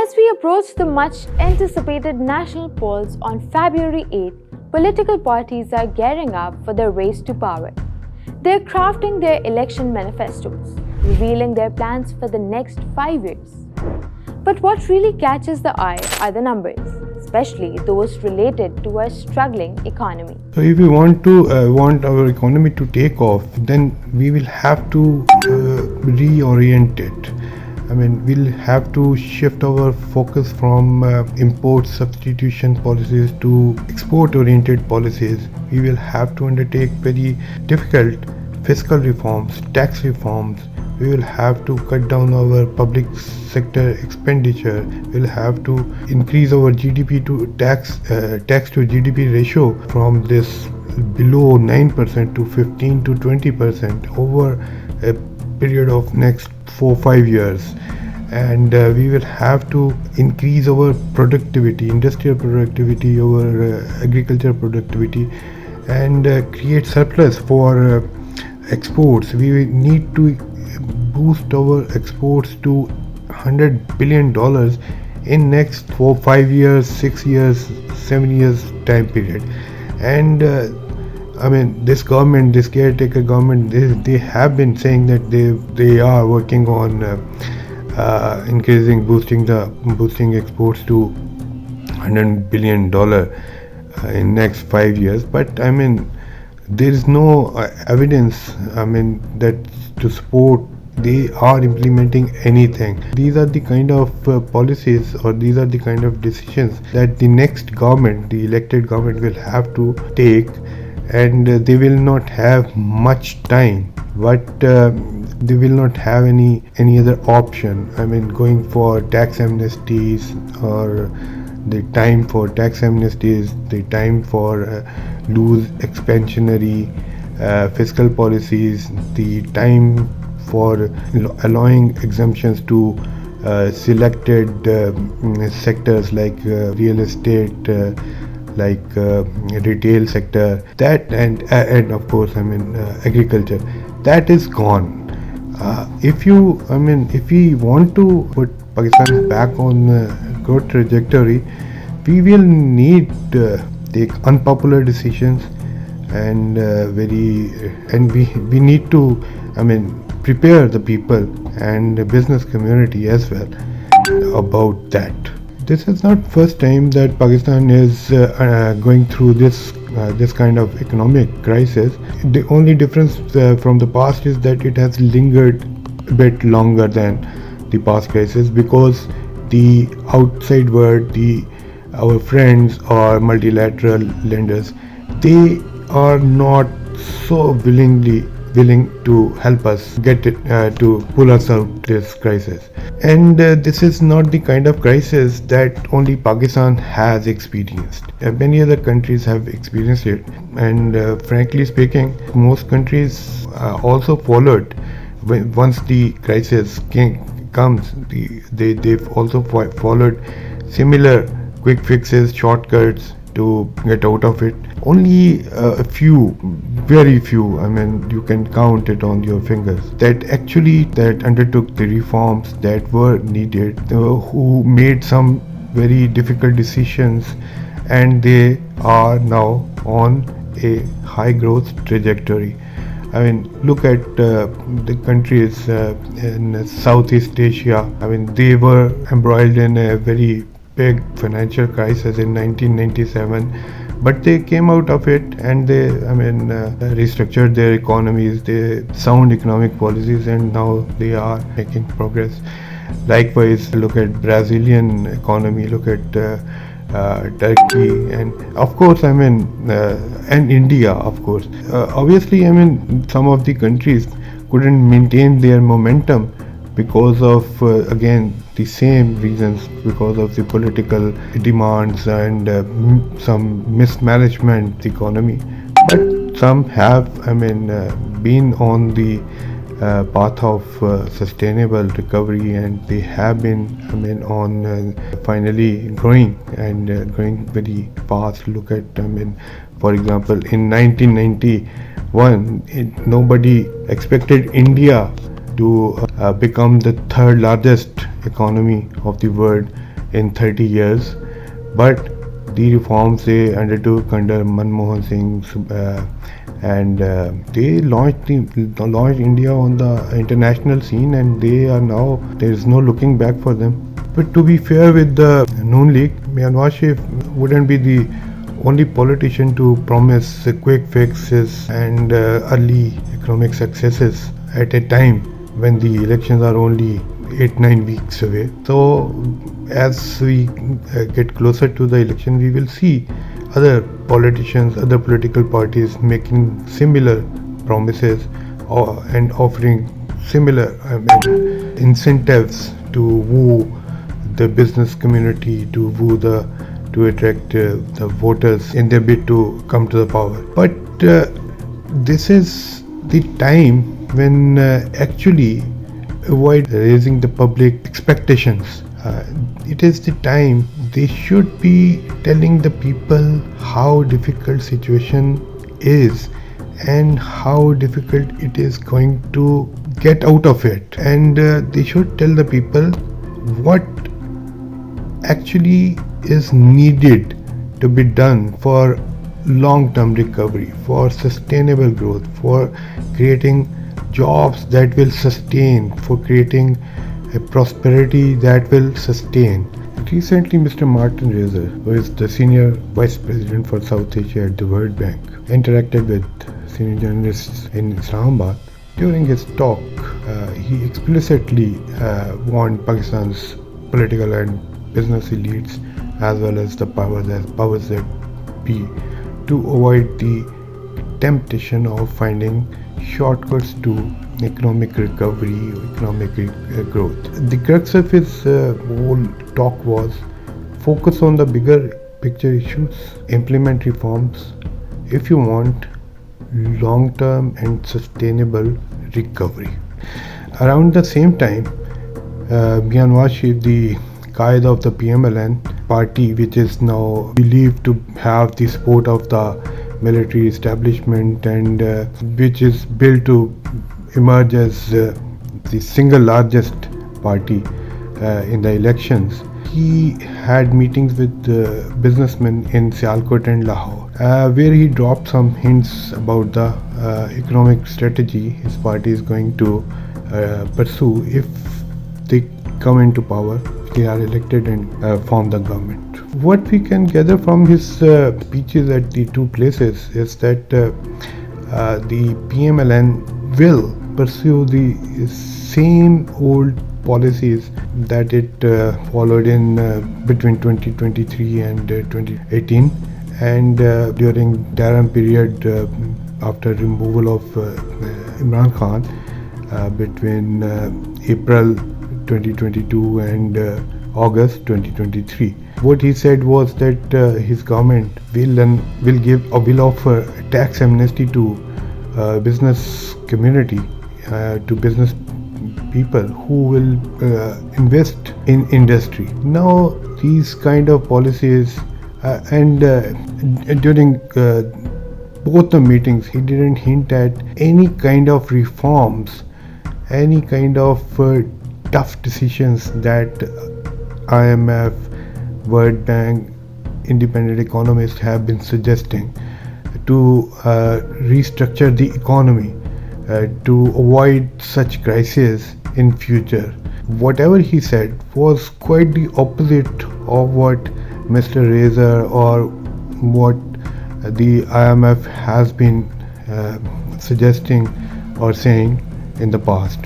As we approach the much anticipated national polls on February 8, political parties are gearing up for the race to power. They're crafting their election manifestos, revealing their plans for the next 5 years. But what really catches the eye are the numbers, especially those related to our struggling economy. So if we want our economy to take off, then we will have to reorient it. We'll have to shift our focus from import substitution policies to export-oriented policies. We will have to undertake very difficult fiscal reforms, tax reforms. We will have to cut down our public sector expenditure. We'll have to increase our GDP to tax to GDP ratio from this below 9% to 15 to 20% over a period of next 4-5 years. And we will have to increase our productivity, industrial productivity, our agriculture productivity, and create surplus for exports. We need to boost our exports to $100 billion in next 4-5 years, 6 years, 7 years time period. And this government, this caretaker government, they have been saying that they are working on boosting exports to $100 billion in next 5 years. But there is no evidence that to support they are implementing anything. These are the kind of policies, or these are the kind of decisions that the next government, the elected government, will have to take, and they will not have much time, but they will not have any other option. Going for tax amnesties, or the time for tax amnesties, the time for loose expansionary fiscal policies, the time for allowing exemptions to selected sectors like real estate, like retail sector, that and of course agriculture, that is gone. If we want to put Pakistan back on growth trajectory, we will need take unpopular decisions, and we need to prepare the people and the business community as well about that. This is not first time that Pakistan is going through this kind of economic crisis. The only difference from the past is that it has lingered a bit longer than the past crisis, because the outside world, our friends or multilateral lenders, they are not so willing to help us get it to pull us out this crisis. And this is not the kind of crisis that only Pakistan has experienced. Many other countries have experienced it, and frankly speaking, most countries also followed. Once the crisis comes, they've also followed similar quick fixes, shortcuts to get out of it. Only a few, very few, you can count it on your fingers, that undertook the reforms that were needed, who made some very difficult decisions, and they are now on a high growth trajectory. Look at the countries in Southeast Asia. They were embroiled in a very big financial crisis in 1997, but they came out of it, and they restructured their economies, they sound economic policies, and now they are making progress. Likewise, look at Brazilian economy, look at Turkey, and of course and India, of course. Obviously, some of the countries couldn't maintain their momentum because of again the same reasons, because of the political demands and some mismanagement the economy. But some have been on the path of sustainable recovery, and they have been on finally growing, and growing very fast. Look at for example, in 1991 nobody expected India to become the third largest economy of the world, in 30 years. But the reforms they undertook under Manmohan Singh and they launched India on the international scene, and they are now, there is no looking back for them. But to be fair with the Noon League, Nawaz Sharif wouldn't be the only politician to promise quick fixes and early economic successes at a time when the elections are only 8-9 weeks away. So as we get closer to the election, we will see other politicians, other political parties making similar promises and offering similar incentives to woo the business community, to attract the voters in their bid to come to the power. But this is the time when actually avoid raising the public expectations. It is the time they should be telling the people how difficult situation is and how difficult it is going to get out of it, and they should tell the people what actually is needed to be done for long-term recovery, for sustainable growth, for creating jobs that will sustain, for creating a prosperity that will sustain. Recently, Mr. Martin Rezer, who is the Senior Vice President for South Asia at the World Bank, interacted with senior journalists in Islamabad. During his talk, he explicitly warned Pakistan's political and business elites as well as the powers that be to avoid the temptation of finding shortcuts to economic recovery, economic growth. The crux of his whole talk was focus on the bigger picture issues, implement reforms if you want long-term and sustainable recovery. Around the same time, Nawaz Sharif, the Qaeda of the PMLN party, which is now believed to have the support of the military establishment and which is built to emerge as the single largest party in the elections. He had meetings with businessmen in Sialkot and Lahore, where he dropped some hints about the economic strategy his party is going to pursue if they come into power, if they are elected and form the government. What we can gather from his speeches at the two places is that the PMLN will pursue the same old policies that it followed in between 2023 and 2018, and during Dharam period after removal of Imran Khan between April 2022 and August 2023. What he said was that his government will offer tax amnesty to business community, to business people who will invest in industry. Now these kind of policies and during both the meetings he didn't hint at any kind of reforms, any kind of tough decisions that IMF, World Bank, independent economists have been suggesting to restructure the economy to avoid such crises in future. Whatever he said was quite the opposite of what Mr. Rezer or what the IMF has been suggesting or saying in the past.